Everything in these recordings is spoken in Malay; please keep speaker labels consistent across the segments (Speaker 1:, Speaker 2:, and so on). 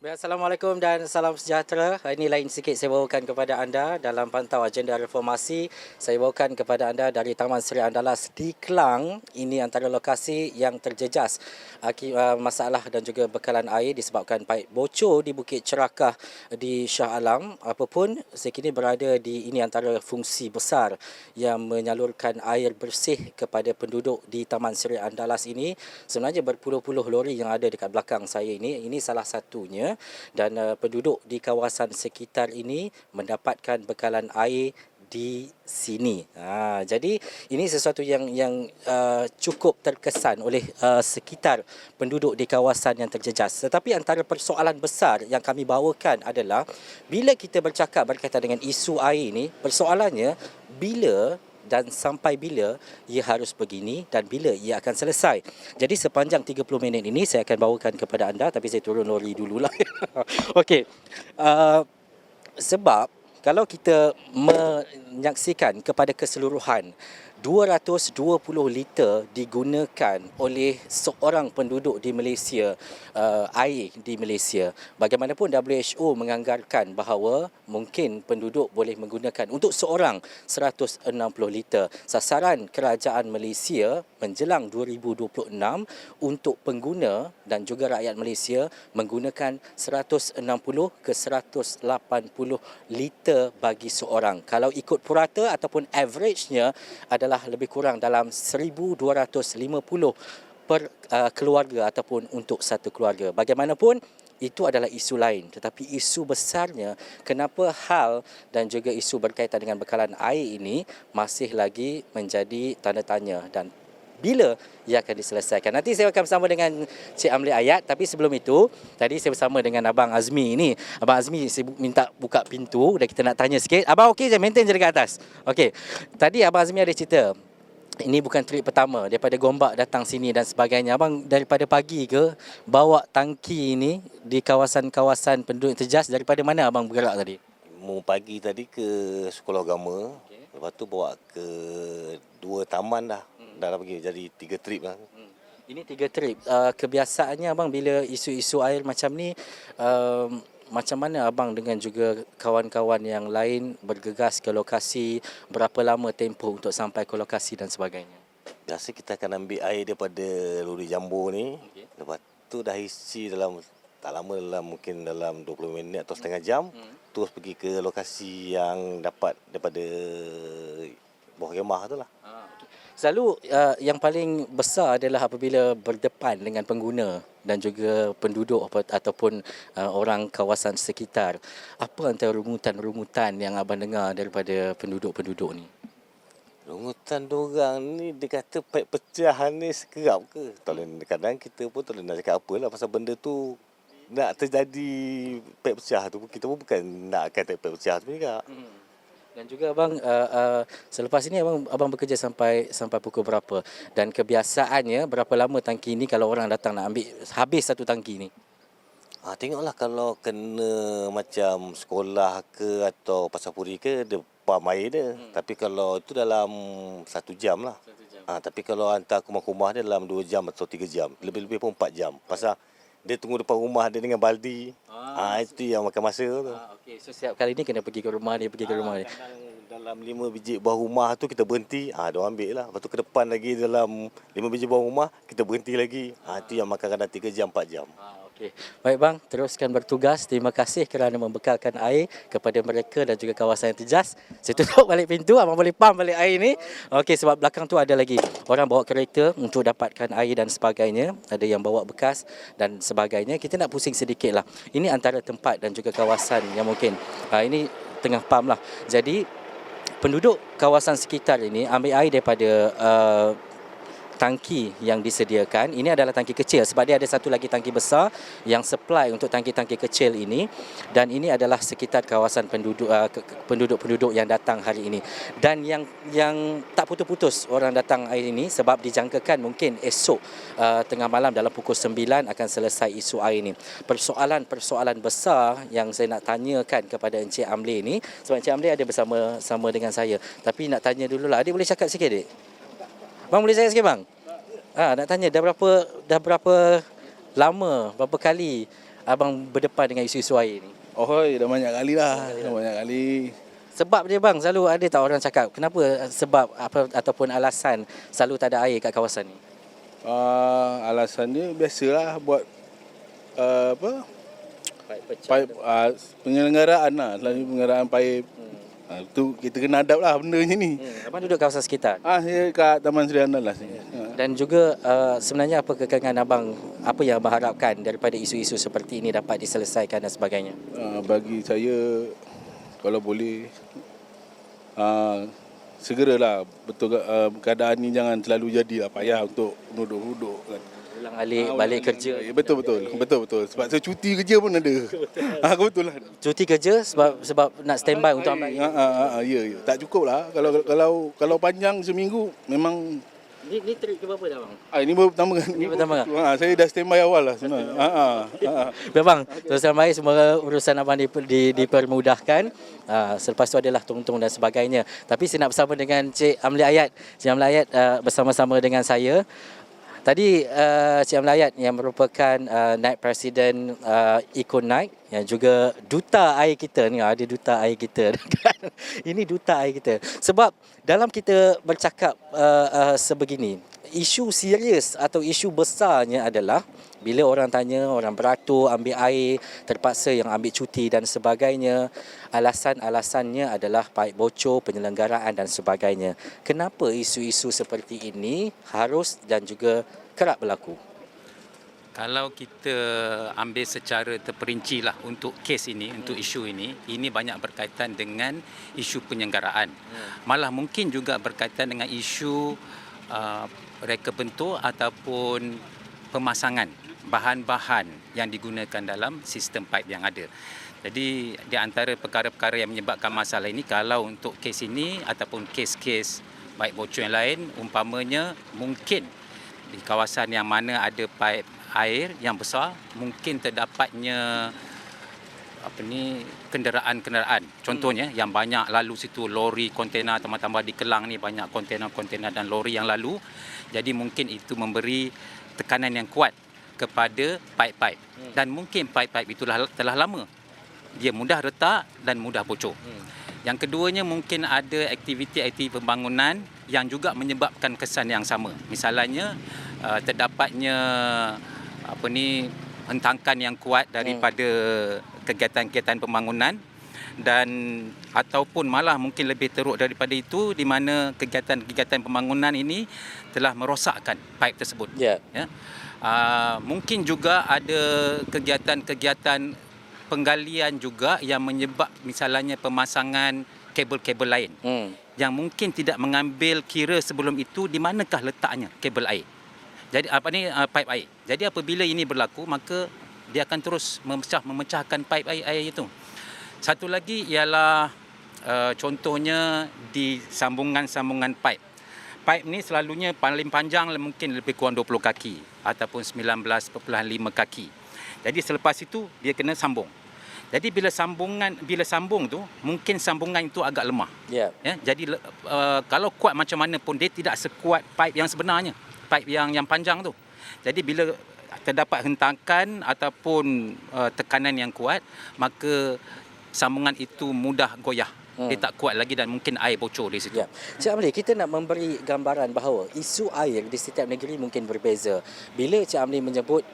Speaker 1: Baik, Assalamualaikum dan salam sejahtera. Hari ini lain sikit saya bawakan kepada anda dalam pantau agenda reformasi. Saya bawakan kepada anda dari Taman Seri Andalas di Kelang. Ini antara lokasi yang terjejas masalah dan juga bekalan air disebabkan paip bocor di Bukit Cerakah di Shah Alam. Apapun, saya kini berada di ini antara fungsi besar yang menyalurkan air bersih kepada penduduk di Taman Seri Andalas ini. Sebenarnya berpuluh-puluh lori yang ada dekat belakang saya ini salah satunya, dan penduduk di kawasan sekitar ini mendapatkan bekalan air di sini. Jadi ini sesuatu yang cukup terkesan oleh sekitar penduduk di kawasan yang terjejas. Tetapi antara persoalan besar yang kami bawakan adalah bila kita bercakap berkaitan dengan isu air ini, persoalannya bila dan sampai bila ia harus begini dan bila ia akan selesai. Jadi sepanjang 30 minit ini saya akan bawakan kepada anda, tapi saya turun lori dululah. Okey. Sebab kalau kita menyaksikan kepada keseluruhan, 220 liter digunakan oleh seorang penduduk di Malaysia, air di Malaysia. Bagaimanapun WHO menganggarkan bahawa mungkin penduduk boleh menggunakan untuk seorang 160 liter. Sasaran kerajaan Malaysia menjelang 2026 untuk pengguna dan juga rakyat Malaysia menggunakan 160 ke 180 liter bagi seorang. Kalau ikut purata ataupun average-nya adalah lebih kurang dalam 1250 per keluarga ataupun untuk satu keluarga. Bagaimanapun, itu adalah isu lain. Tetapi isu besarnya, kenapa hal dan juga isu berkaitan dengan bekalan air ini masih lagi menjadi tanda tanya dan bila ia akan diselesaikan. Nanti saya akan bersama dengan Cik Amli Ayat, tapi sebelum itu, tadi saya bersama dengan Abang Azmi ini. Abang Azmi, saya minta buka pintu dan kita nak tanya sikit. Abang okey je, maintain je dekat atas. Okey. Tadi Abang Azmi ada cerita, ini bukan trip pertama daripada Gombak datang sini dan sebagainya. Abang daripada pagi ke bawa tangki ini di kawasan-kawasan penduduk yang terjejas, daripada mana abang bergerak tadi?
Speaker 2: Pagi tadi ke sekolah agama.
Speaker 1: Okey.
Speaker 2: Lepas tu bawa ke dua taman dah. Dah pergi jadi 3 trip lah.
Speaker 1: Ini 3 trip. Kebiasaannya abang bila isu-isu air macam ni, macam mana abang dengan juga kawan-kawan yang lain bergegas ke lokasi, berapa lama tempoh untuk sampai ke lokasi dan sebagainya?
Speaker 2: Biasa kita akan ambil air daripada lori jambu ni.
Speaker 1: Okey.
Speaker 2: Lepas tu dah isi dalam tak lama, mungkin dalam 20 minit atau setengah jam. Terus pergi ke lokasi yang dapat daripada bawah kemah tu lah.
Speaker 1: Selalu yang paling besar adalah apabila berdepan dengan pengguna dan juga penduduk ataupun orang kawasan sekitar. Apa antara rungutan-rungutan yang abang dengar daripada penduduk-penduduk ni?
Speaker 2: Rungutan diorang ni dia kata paip pecah ni sekerap ke. Kadang kita pun tak boleh nak cakap apa lah pasal benda tu nak terjadi paip pecah tu. Kita pun bukan nak kata paip pecah tu juga.
Speaker 1: Dan juga abang selepas ini abang bekerja sampai pukul berapa? Dan kebiasaannya berapa lama tangki ni kalau orang datang nak ambil habis satu tangki ni?
Speaker 2: Tengoklah kalau kena macam sekolah ke atau pasar puri ke, dia pam air dia. Tapi kalau itu dalam 1 jam lah. Tapi kalau hantar ke rumah-rumah dia dalam 2 jam atau 3 jam. Lebih-lebih pun 4 jam. Pasal dia tunggu depan rumah dia dengan baldi. Itu yang makan masa tu.
Speaker 1: Okey, so setiap kali ni kena pergi ke rumah dia,
Speaker 2: Kadang dalam 5 biji buah rumah tu kita berhenti, diorang ambil lah. Lepas tu ke depan lagi dalam 5 biji buah rumah, kita berhenti lagi. Itu yang makan kadang 3 jam, 4 jam.
Speaker 1: Okey. Baik bang, teruskan bertugas. Terima kasih kerana membekalkan air kepada mereka dan juga kawasan yang terjejas. Saya tutup balik pintu, abang boleh pam balik air ni. Okey, sebab belakang tu ada lagi orang bawa kereta untuk dapatkan air dan sebagainya. Ada yang bawa bekas dan sebagainya. Kita nak pusing sedikit lah. Ini antara tempat dan juga kawasan yang mungkin ini tengah pam lah. Jadi penduduk kawasan sekitar ini ambil air daripada tangki yang disediakan. Ini adalah tangki kecil sebab dia ada satu lagi tangki besar yang supply untuk tangki-tangki kecil ini, dan ini adalah sekitar kawasan penduduk-penduduk yang datang hari ini. Dan yang tak putus-putus orang datang hari ini sebab dijangkakan mungkin esok tengah malam dalam pukul 9 akan selesai isu air ini. Persoalan besar yang saya nak tanyakan kepada Encik Amli ini, sebab Encik Amli ada bersama dengan saya, tapi nak tanya dululah. Adik boleh cakap sikit, Adik? Bang boleh saya sikit bang? Nak tanya dah berapa lama, berapa kali abang berdepan dengan isu-isu air ni?
Speaker 3: Oh, dah banyak kali lah. Dah banyak kali.
Speaker 1: Sebab dia bang, selalu ada tak orang cakap, kenapa sebab apa ataupun alasan selalu tak ada air kat kawasan ni?
Speaker 3: Alasan dia biasalah buat apa? Paip, penyelenggaraan lah. Selalu penyelenggaraan paip. Tu kita kena adab lah benda macam ni.
Speaker 1: Abang duduk kawasan sekitar.
Speaker 3: Saya kat Taman Seri Andalas ni.
Speaker 1: Dan juga sebenarnya apa kekangan abang, apa yang abang harapkan daripada isu-isu seperti ini dapat diselesaikan dan sebagainya?
Speaker 3: Bagi saya, kalau boleh, segeralah betul keadaan ni jangan terlalu jadilah payah untuk duduk-duduk kan.
Speaker 1: Ulang alik balik kerja.
Speaker 3: Ya, betul. Sebab saya cuti kerja pun ada. Kebetulan.
Speaker 1: Cuti kerja sebab nak standby untuk ambil air.
Speaker 3: Ya. Tak cukup lah. Kalau panjang seminggu memang.
Speaker 1: Ni trip ke berapa dah bang?
Speaker 3: Ini baru pertama kan.
Speaker 1: Ini pertama kan?
Speaker 3: Saya dah standby awal lah sebenarnya.
Speaker 1: Baik bang, teruskan baik, semoga urusan abang dipermudahkan. Selepas tu adalah tungtung dan sebagainya. Tapi saya nak bersama dengan Cik Amli Ayat. Cik Amli Ayat bersama-sama dengan saya. Tadi Cik Amli Ayat yang merupakan Naib Presiden Eco Night yang juga duta air kita ni, ada duta air kita. Ini duta air kita. Sebab dalam kita bercakap sebegini, isu serius atau isu besarnya adalah bila orang tanya, orang beratur ambil air, terpaksa yang ambil cuti dan sebagainya. Alasan-alasannya adalah paip bocor, penyelenggaraan dan sebagainya. Kenapa isu-isu seperti ini harus dan juga kerap berlaku?
Speaker 4: Kalau kita ambil secara terperinci lah untuk kes ini, untuk isu ini banyak berkaitan dengan isu penyelenggaraan. Malah mungkin juga berkaitan dengan isu reka bentuk ataupun pemasangan bahan-bahan yang digunakan dalam sistem paip yang ada. Jadi di antara perkara-perkara yang menyebabkan masalah ini, kalau untuk kes ini ataupun kes-kes paip bocor yang lain, umpamanya mungkin di kawasan yang mana ada paip air yang besar, mungkin terdapatnya kenderaan-kenderaan. Contohnya yang banyak lalu situ, lori, kontena, tambah-tambah di Kelang ni banyak kontena-kontena dan lori yang lalu. Jadi mungkin itu memberi tekanan yang kuat kepada paip-paip. Dan mungkin paip-paip itu telah lama. Dia mudah retak dan mudah bocor. Yang keduanya mungkin ada aktiviti-aktiviti pembangunan yang juga menyebabkan kesan yang sama. Misalnya terdapatnya hentakan yang kuat daripada kegiatan-kegiatan pembangunan, dan ataupun malah mungkin lebih teruk daripada itu, di mana kegiatan-kegiatan pembangunan ini telah merosakkan paip tersebut. Ya. Mungkin juga ada kegiatan-kegiatan penggalian juga yang menyebab misalnya pemasangan kabel-kabel lain yang mungkin tidak mengambil kira sebelum itu di manakah letaknya kabel air. Jadi paip air. Jadi apabila ini berlaku, maka dia akan terus memecahkan paip air itu. Satu lagi ialah contohnya di sambungan-sambungan paip. Paip ni selalunya paling panjang mungkin lebih kurang 20 kaki ataupun 19.5 kaki. Jadi selepas itu dia kena sambung. Jadi bila sambung tu, mungkin sambungan itu agak lemah. Ya, jadi kalau kuat macam mana pun dia tidak sekuat paip yang sebenarnya, paip yang panjang tu. Jadi bila terdapat hentakan ataupun tekanan yang kuat, maka sambungan itu mudah goyah. Dia tak kuat lagi dan mungkin air bocor di situ.
Speaker 1: Ya. Cik Amli, kita nak memberi gambaran bahawa isu air di setiap negeri mungkin berbeza. Bila Cik Amli menyebut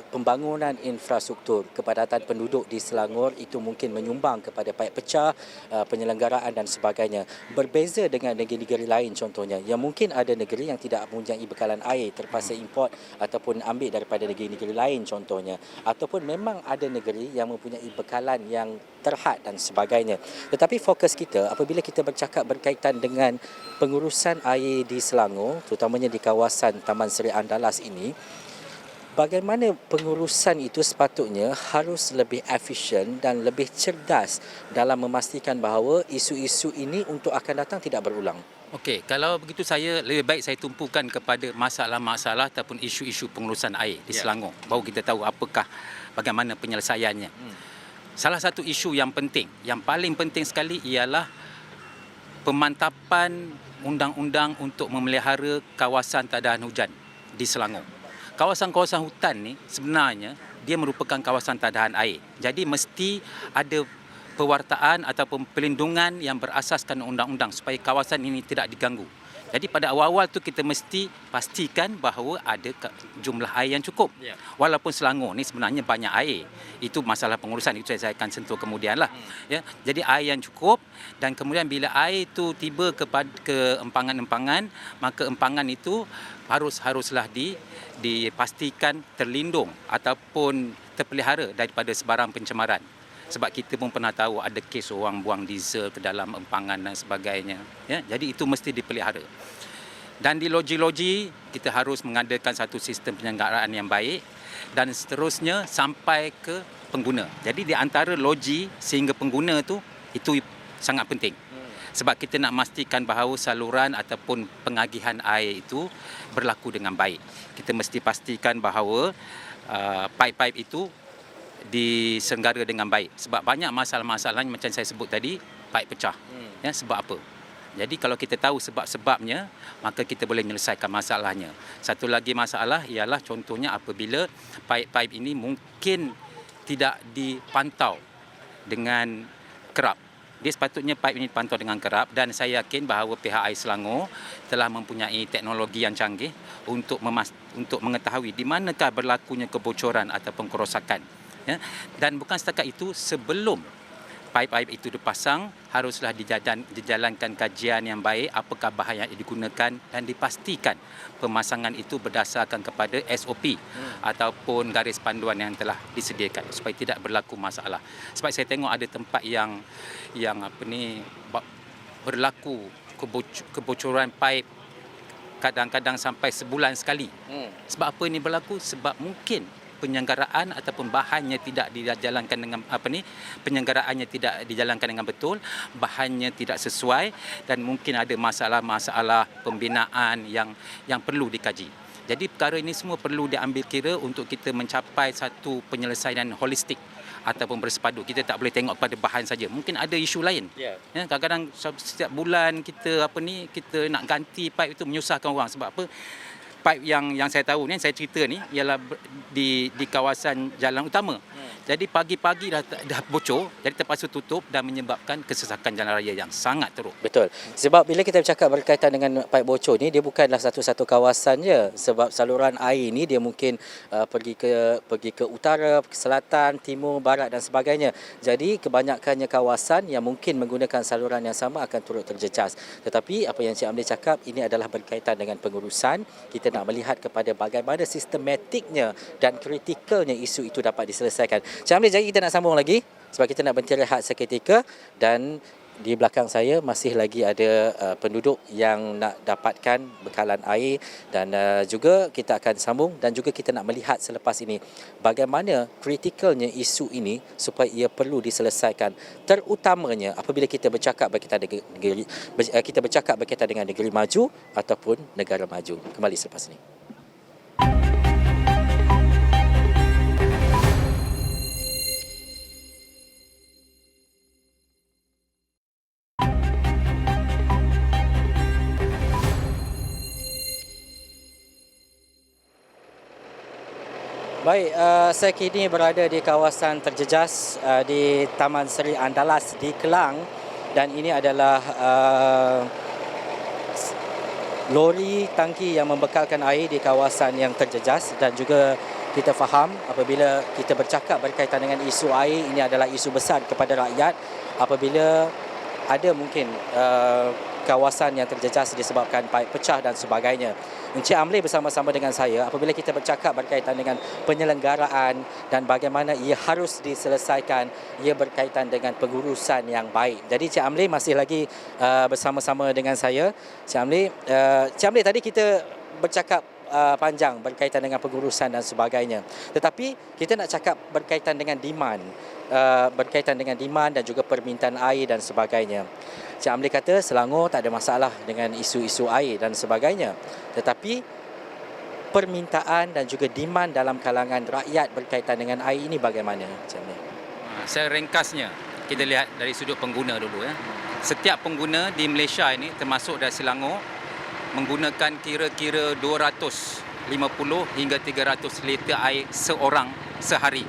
Speaker 1: pembangunan infrastruktur, kepadatan penduduk di Selangor itu mungkin menyumbang kepada paip pecah, penyelenggaraan dan sebagainya. Berbeza dengan negeri-negeri lain contohnya, yang mungkin ada negeri yang tidak mempunyai bekalan air, terpaksa import ataupun ambil daripada negeri-negeri lain contohnya. Ataupun memang ada negeri yang mempunyai bekalan yang terhad dan sebagainya. Tetapi fokus kita apabila kita bercakap berkaitan dengan pengurusan air di Selangor, terutamanya di kawasan Taman Seri Andalas ini, bagaimana pengurusan itu sepatutnya harus lebih efisien dan lebih cerdas dalam memastikan bahawa isu-isu ini untuk akan datang tidak berulang.
Speaker 4: Okey, kalau begitu saya lebih baik saya tumpukan kepada masalah-masalah ataupun isu-isu pengurusan air di Selangor. Baru kita tahu bagaimana penyelesaiannya. Salah satu isu yang penting, yang paling penting sekali ialah pemantapan undang-undang untuk memelihara kawasan tadahan hujan di Selangor. Kawasan-kawasan hutan ni sebenarnya dia merupakan kawasan tadahan air. Jadi mesti ada pewartaan ataupun pelindungan yang berasaskan undang-undang supaya kawasan ini tidak diganggu. Jadi pada awal-awal tu kita mesti pastikan bahawa ada jumlah air yang cukup. Walaupun Selangor ni sebenarnya banyak air. Itu masalah pengurusan, itu saya akan sentuh kemudian lah. Ya, jadi air yang cukup, dan kemudian bila air itu tiba ke empangan-empangan, maka empangan itu haruslah dipastikan terlindung ataupun terpelihara daripada sebarang pencemaran. Sebab kita pun pernah tahu ada kes orang buang diesel ke dalam empangan dan sebagainya. Ya, jadi itu mesti dipelihara. Dan di loji-loji kita harus mengadakan satu sistem penyelenggaraan yang baik dan seterusnya sampai ke pengguna. Jadi di antara loji sehingga pengguna itu sangat penting. Sebab kita nak memastikan bahawa saluran ataupun pengagihan air itu berlaku dengan baik. Kita mesti pastikan bahawa paip-paip itu diselenggara dengan baik. Sebab banyak masalah-masalah macam saya sebut tadi, paip pecah. Ya, sebab apa? Jadi kalau kita tahu sebab-sebabnya, maka kita boleh menyelesaikan masalahnya. Satu lagi masalah ialah contohnya apabila paip-paip ini mungkin tidak dipantau dengan kerap. Dia sepatutnya paip ini dipantau dengan kerap, dan saya yakin bahawa pihak Air Selangor telah mempunyai teknologi yang canggih untuk mengetahui di manakah berlakunya kebocoran ataupun kerosakan. Ya, dan bukan setakat itu, sebelum paip-paip itu dipasang, haruslah dijalankan kajian yang baik apakah bahan yang digunakan dan dipastikan pemasangan itu berdasarkan kepada SOP ataupun garis panduan yang telah disediakan supaya tidak berlaku masalah. Sebab saya tengok ada tempat yang berlaku kebocoran paip kadang-kadang sampai sebulan sekali. Sebab apa ini berlaku? Sebab mungkin penyelenggaraan ataupun bahannya tidak dijalankan dengan penyelenggaraannya tidak dijalankan dengan betul, bahannya tidak sesuai, dan mungkin ada masalah-masalah pembinaan yang perlu dikaji. Jadi perkara ini semua perlu diambil kira untuk kita mencapai satu penyelesaian holistik ataupun bersepadu. Kita tak boleh tengok pada bahan saja. Mungkin ada isu lain. Ya, kadang-kadang setiap bulan kita kita nak ganti paip itu menyusahkan orang. Sebab apa? Paip yang saya tahu ni, saya cerita ni ialah di kawasan jalan utama. Jadi pagi-pagi dah bocor, jadi terpaksa tutup dan menyebabkan kesesakan jalan raya yang sangat teruk.
Speaker 1: Betul. Sebab bila kita bercakap berkaitan dengan paip bocor ni, dia bukanlah satu-satu kawasan je. Sebab saluran air ni dia mungkin pergi ke utara, ke selatan, timur, barat dan sebagainya. Jadi kebanyakannya kawasan yang mungkin menggunakan saluran yang sama akan turut terjejas. Tetapi apa yang Cik Amli cakap ini adalah berkaitan dengan pengurusan. Kita nak melihat kepada bagaimana sistematiknya dan kritikalnya isu itu dapat diselesaikan. Cik Amli, jadi kita nak sambung lagi sebab kita nak berhenti rehat seketika, dan di belakang saya masih lagi ada penduduk yang nak dapatkan bekalan air, dan juga kita akan sambung dan juga kita nak melihat selepas ini bagaimana kritikalnya isu ini supaya ia perlu diselesaikan, terutamanya apabila kita bercakap berkaitan dengan negeri maju ataupun negara maju. Kembali selepas ini. Baik, saya kini berada di kawasan terjejas di Taman Seri Andalas di Kelang, dan ini adalah lori tangki yang membekalkan air di kawasan yang terjejas. Dan juga kita faham apabila kita bercakap berkaitan dengan isu air, ini adalah isu besar kepada rakyat apabila ada mungkin kawasan yang terjejas disebabkan paip pecah dan sebagainya. Encik Amli bersama-sama dengan saya apabila kita bercakap berkaitan dengan penyelenggaraan dan bagaimana ia harus diselesaikan, ia berkaitan dengan pengurusan yang baik. Jadi Encik Amli masih lagi bersama-sama dengan saya. Encik Amli, tadi kita bercakap panjang berkaitan dengan pengurusan dan sebagainya. Tetapi kita nak cakap berkaitan dengan demand dan juga permintaan air dan sebagainya. Cik Amli kata Selangor tak ada masalah dengan isu-isu air dan sebagainya. Tetapi permintaan dan juga demand dalam kalangan rakyat berkaitan dengan air ini bagaimana, Cik Amli?
Speaker 4: Saya ringkasnya, kita lihat dari sudut pengguna dulu. Setiap pengguna di Malaysia ini termasuk dari Selangor menggunakan kira-kira 250 hingga 300 liter air seorang sehari.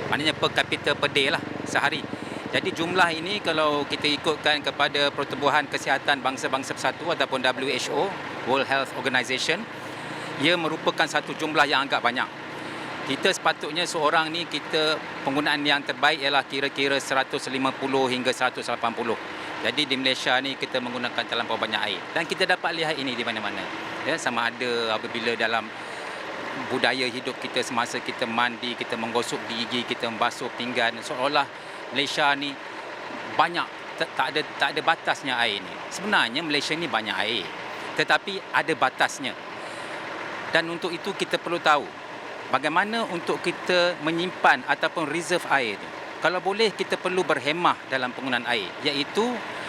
Speaker 4: Maknanya per capita per day lah sehari. Jadi jumlah ini kalau kita ikutkan kepada Pertubuhan Kesihatan Bangsa-Bangsa Bersatu ataupun WHO, World Health Organization, ia merupakan satu jumlah yang agak banyak. Kita sepatutnya seorang ni kita penggunaan yang terbaik ialah kira-kira 150 hingga 180. Jadi di Malaysia ni kita menggunakan terlampau banyak air dan kita dapat lihat ini di mana-mana. Ya, sama ada apabila dalam budaya hidup kita semasa kita mandi, kita menggosok gigi, kita membasuh pinggan, seolah Malaysia ni banyak, tak ada batasnya air ni. Sebenarnya Malaysia ni banyak air, tetapi ada batasnya. Dan untuk itu kita perlu tahu bagaimana untuk kita menyimpan ataupun reserve air ni. Kalau boleh kita perlu berhemah dalam penggunaan air, iaitu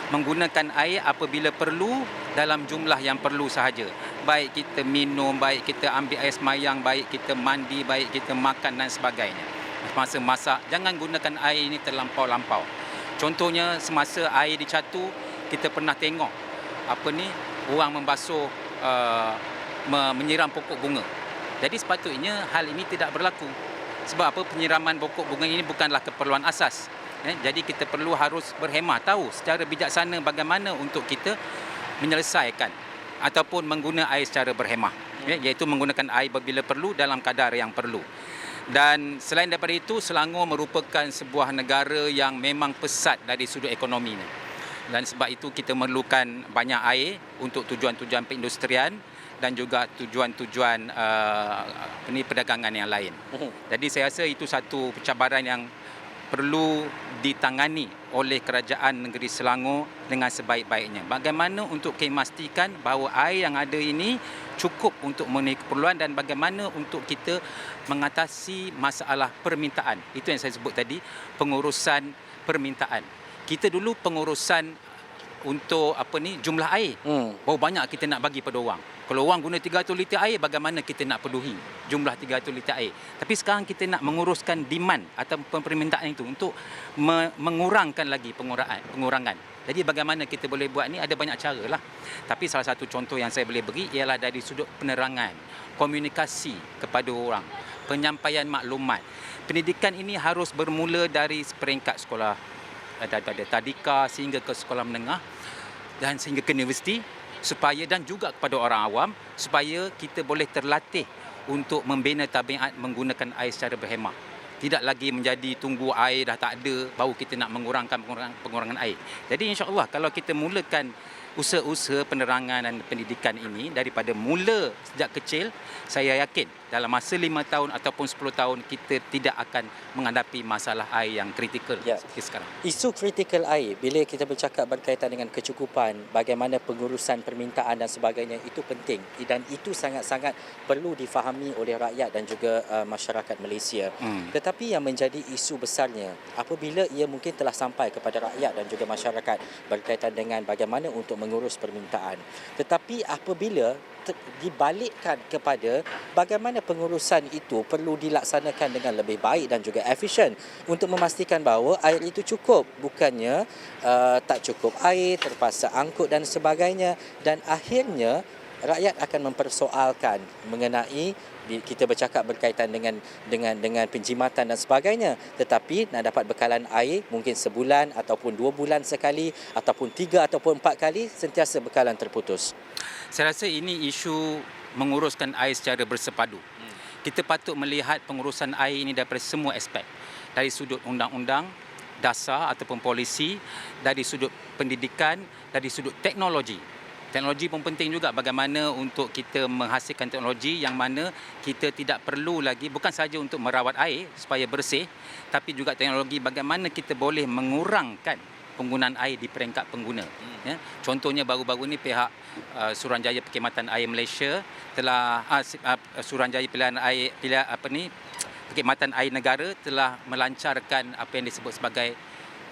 Speaker 4: menggunakan air apabila perlu dalam jumlah yang perlu sahaja. Baik kita minum, baik kita ambil air semayang, baik kita mandi, baik kita makan dan sebagainya. Semasa masak, jangan gunakan air ini terlampau-lampau. Contohnya semasa air dicatu, kita pernah tengok orang membasuh, menyiram pokok bunga. Jadi sepatutnya hal ini tidak berlaku. Sebab apa? Penyiraman pokok bunga ini bukanlah keperluan asas. Jadi kita perlu harus berhemah, tahu secara bijaksana bagaimana untuk kita menyelesaikan ataupun mengguna air secara berhemah. Iaitu menggunakan air bila perlu dalam kadar yang perlu. Dan selain daripada itu, Selangor merupakan sebuah negara yang memang pesat dari sudut ekonomi ni. Dan sebab itu kita memerlukan banyak air untuk tujuan-tujuan perindustrian dan juga tujuan-tujuan perdagangan yang lain. Jadi saya rasa itu satu cabaran yang perlu ditangani oleh kerajaan negeri Selangor dengan sebaik-baiknya. Bagaimana untuk memastikan bahawa air yang ada ini cukup untuk memenuhi keperluan dan bagaimana untuk kita mengatasi masalah permintaan. Itu yang saya sebut tadi, pengurusan permintaan. Kita dulu pengurusan untuk jumlah air. Berapa banyak kita nak bagi pada orang. Kalau orang guna 300 liter air, bagaimana kita nak penuhi jumlah 300 liter air. Tapi sekarang kita nak menguruskan demand atau permintaan itu untuk mengurangkan lagi pengurangan. Jadi bagaimana kita boleh buat ni, ada banyak cara lah. Tapi salah satu contoh yang saya boleh beri ialah dari sudut penerangan, komunikasi kepada orang, penyampaian maklumat. Pendidikan ini harus bermula dari peringkat sekolah daripada tadika sehingga ke sekolah menengah dan sehingga ke universiti, supaya dan juga kepada orang awam supaya kita boleh terlatih untuk membina tabiat menggunakan air secara berhemah. Tidak lagi menjadi tunggu air dah tak ada baru kita nak mengurangkan pengurangan air. Jadi insya-Allah kalau kita mulakan usaha-usaha penerangan dan pendidikan ini daripada mula sejak kecil, saya yakin dalam masa 5 tahun ataupun 10 tahun kita tidak akan menghadapi masalah air yang kritikal seperti sekarang.
Speaker 1: Isu kritikal air, bila kita bercakap berkaitan dengan kecukupan, bagaimana pengurusan permintaan dan sebagainya, itu penting dan itu sangat-sangat perlu difahami oleh rakyat dan juga masyarakat Malaysia. Tetapi yang menjadi isu besarnya apabila ia mungkin telah sampai kepada rakyat dan juga masyarakat berkaitan dengan bagaimana untuk mengurus permintaan. Tetapi apabila dibalikkan kepada bagaimana pengurusan itu perlu dilaksanakan dengan lebih baik dan juga efisien untuk memastikan bahawa air itu cukup, bukannya tak cukup air, terpaksa angkut dan sebagainya, dan akhirnya rakyat akan mempersoalkan mengenai kita bercakap berkaitan dengan penjimatan dan sebagainya, tetapi nak dapat bekalan air mungkin sebulan ataupun 2 bulan sekali ataupun 3 ataupun 4 kali sentiasa bekalan terputus.
Speaker 4: Saya rasa ini isu menguruskan air secara bersepadu. Kita patut melihat pengurusan air ini daripada semua aspek. Dari sudut undang-undang, dasar ataupun polisi, dari sudut pendidikan, dari sudut teknologi. Teknologi pun penting juga, bagaimana untuk kita menghasilkan teknologi yang mana kita tidak perlu lagi, bukan sahaja untuk merawat air supaya bersih, tapi juga teknologi bagaimana kita boleh mengurangkan penggunaan air di peringkat pengguna. Ya. Contohnya baru-baru ini pihak Suruhanjaya Perkhidmatan Air Malaysia telah Suruhanjaya Perkhidmatan Air Negara telah melancarkan apa yang disebut sebagai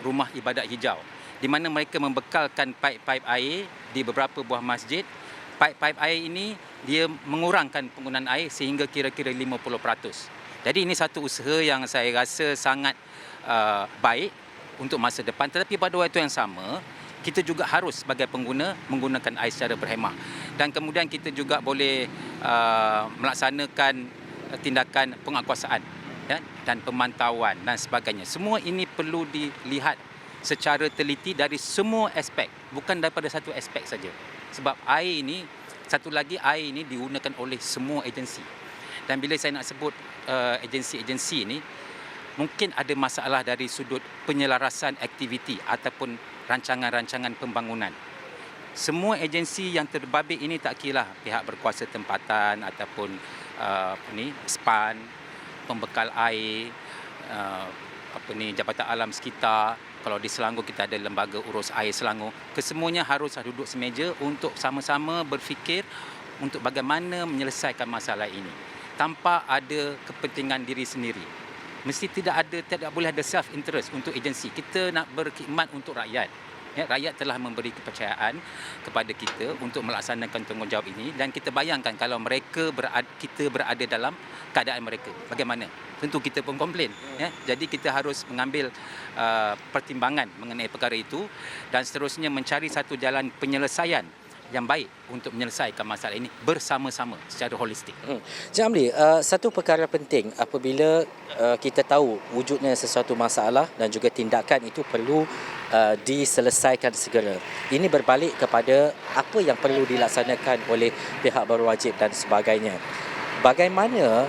Speaker 4: rumah ibadat hijau, di mana mereka membekalkan paip-paip air di beberapa buah masjid. Paip-paip air ini dia mengurangkan penggunaan air sehingga kira-kira 50%. Jadi ini satu usaha yang saya rasa sangat baik untuk masa depan. Tetapi pada waktu yang sama, kita juga harus sebagai pengguna menggunakan air secara berhemah. Dan kemudian kita juga boleh melaksanakan tindakan penguatkuasaan. Ya, dan pemantauan dan sebagainya. Semua ini perlu dilihat secara teliti dari semua aspek, bukan daripada satu aspek saja. Sebab air ini, satu lagi, air ini digunakan oleh semua agensi. Dan bila saya nak sebut agensi-agensi ini, mungkin ada masalah dari sudut penyelarasan aktiviti ataupun rancangan-rancangan pembangunan. Semua agensi yang terbabit ini tak kira pihak berkuasa tempatan ataupun SPAN, pembekal air, Jabatan Alam Sekitar. Kalau di Selangor kita ada Lembaga Urus Air Selangor. Kesemuanya harus duduk semeja untuk sama-sama berfikir untuk bagaimana menyelesaikan masalah ini tanpa ada kepentingan diri sendiri. Mesti tidak boleh ada self interest untuk agensi. Kita nak berkhidmat untuk rakyat. Ya, rakyat telah memberi kepercayaan kepada kita untuk melaksanakan tanggungjawab ini, dan kita bayangkan kalau kita berada dalam keadaan mereka, bagaimana? Tentu kita pun komplain. Ya. Jadi kita harus mengambil pertimbangan mengenai perkara itu dan seterusnya mencari satu jalan penyelesaian yang baik untuk menyelesaikan masalah ini bersama-sama secara holistik.
Speaker 1: Encik Amli, satu perkara penting apabila kita tahu wujudnya sesuatu masalah dan juga tindakan itu perlu diselesaikan segera. Ini berbalik kepada apa yang perlu dilaksanakan oleh pihak berwajib dan sebagainya. Bagaimana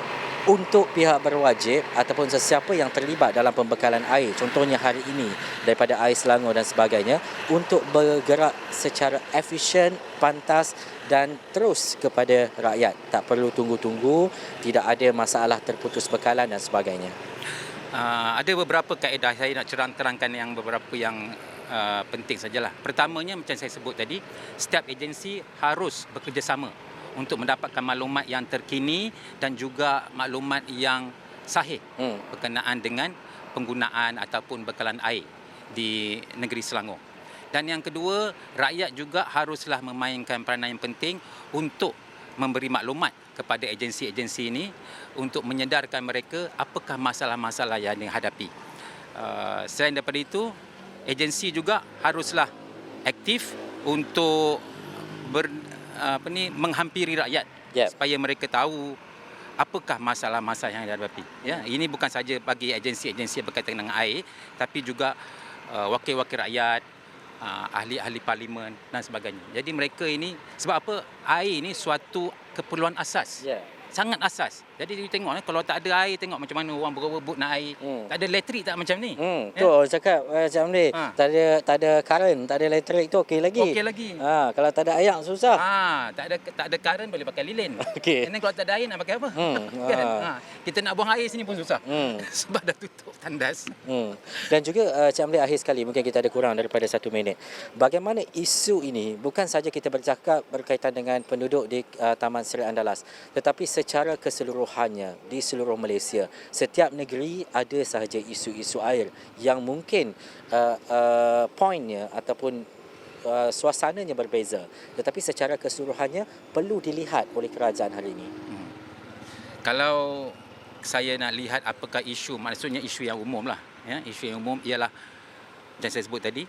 Speaker 1: untuk pihak berwajib ataupun sesiapa yang terlibat dalam pembekalan air, contohnya hari ini daripada Air Selangor dan sebagainya, untuk bergerak secara efisien, pantas dan terus kepada rakyat. Tak perlu tunggu-tunggu, tidak ada masalah terputus bekalan dan sebagainya.
Speaker 4: Ada beberapa kaedah, saya nak terangkan yang beberapa yang penting sajalah. Pertamanya macam saya sebut tadi, setiap agensi harus bekerjasama untuk mendapatkan maklumat yang terkini dan juga maklumat yang sahih berkenaan dengan penggunaan ataupun bekalan air di negeri Selangor. Dan yang kedua, rakyat juga haruslah memainkan peranan yang penting untuk memberi maklumat kepada agensi-agensi ini untuk menyedarkan mereka apakah masalah-masalah yang dihadapi. Selain daripada itu, agensi juga haruslah aktif untuk menghampiri rakyat supaya mereka tahu apakah masalah-masalah yang dihadapi. Ya, ini bukan saja bagi agensi-agensi berkaitan dengan air, tapi juga wakil-wakil rakyat, ahli-ahli parlimen dan sebagainya. Jadi mereka ini, sebab apa? Air ini suatu keperluan asas. Sangat asas. Jadi you tengok kalau tak ada air, tengok macam mana orang berebut nak air. Tak ada elektrik tak macam ni.
Speaker 1: Tu cakap macam ni. Tak ada current, tak ada elektrik tu okey lagi.
Speaker 4: Okey lagi.
Speaker 1: Kalau tak ada air susah.
Speaker 4: Tak ada current boleh pakai lilin.
Speaker 1: Okey.
Speaker 4: Dan kalau tak ada air nak pakai apa? Kan? Kita nak buang air sini pun susah. Sebab dah tutup tandas.
Speaker 1: Dan juga Cik Amli, akhir sekali mungkin kita ada kurang daripada 1 minit. Bagaimana isu ini bukan saja kita bercakap berkaitan dengan penduduk di Taman Seri Andalas, tetapi secara keseluruhannya di seluruh Malaysia, setiap negeri ada sahaja isu-isu air yang mungkin poinnya ataupun suasananya berbeza, tetapi secara keseluruhannya perlu dilihat oleh kerajaan hari ini.
Speaker 4: Kalau saya nak lihat apakah isu, maksudnya isu yang umum lah. Ya, isu yang umum ialah yang saya sebut tadi,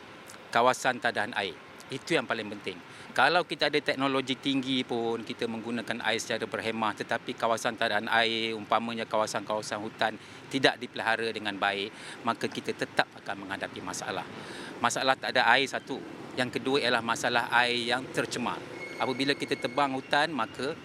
Speaker 4: kawasan tadahan air. Itu yang paling penting. Kalau kita ada teknologi tinggi pun, kita menggunakan air secara berhemah, tetapi kawasan tadahan air, umpamanya kawasan-kawasan hutan, tidak dipelihara dengan baik, maka kita tetap akan menghadapi masalah. Masalah tak ada air satu. Yang kedua ialah masalah air yang tercemar. Apabila kita tebang hutan, maka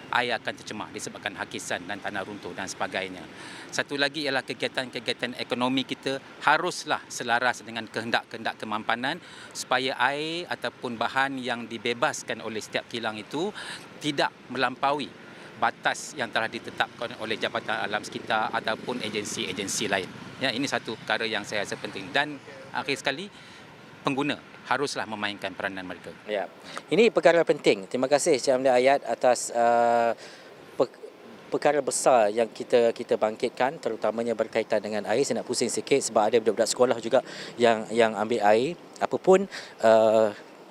Speaker 4: air akan tercemar disebabkan hakisan dan tanah runtuh dan sebagainya. Satu lagi ialah kegiatan-kegiatan ekonomi kita haruslah selaras dengan kehendak-kehendak kemampanan supaya air ataupun bahan yang dibebaskan oleh setiap kilang itu tidak melampaui batas yang telah ditetapkan oleh Jabatan Alam Sekitar ataupun agensi-agensi lain. Ya, ini satu perkara yang saya rasa penting. Dan akhir sekali, pengguna haruslah memainkan peranan mereka.
Speaker 1: Ya. Ini perkara penting. Terima kasih Cik Amli Ayat atas perkara besar yang kita bangkitkan, terutamanya berkaitan dengan air. Saya nak pusing sikit sebab ada budak-budak sekolah juga yang ambil air. Apapun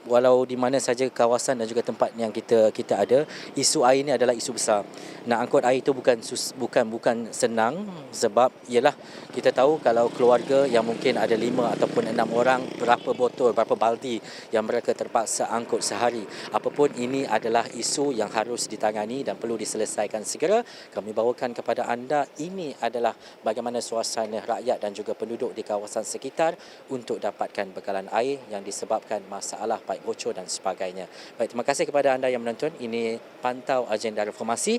Speaker 1: walau di mana saja kawasan dan juga tempat yang kita ada, isu air ini adalah isu besar. Nak angkut air itu bukan senang, sebab ialah kita tahu kalau keluarga yang mungkin ada 5 ataupun 6 orang, berapa botol, berapa baldi yang mereka terpaksa angkut sehari. Apapun, ini adalah isu yang harus ditangani dan perlu diselesaikan segera. Kami bawakan kepada anda, ini adalah bagaimana suasana rakyat dan juga penduduk di kawasan sekitar untuk dapatkan bekalan air yang disebabkan masalah paip bocor dan sebagainya. Baik, terima kasih kepada anda yang menonton. Ini Pantau Agenda Reformasi.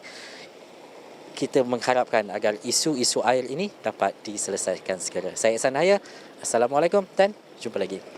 Speaker 1: Kita mengharapkan agar isu-isu air ini dapat diselesaikan segera. Saya Ihsan Haya. Assalamualaikum dan jumpa lagi.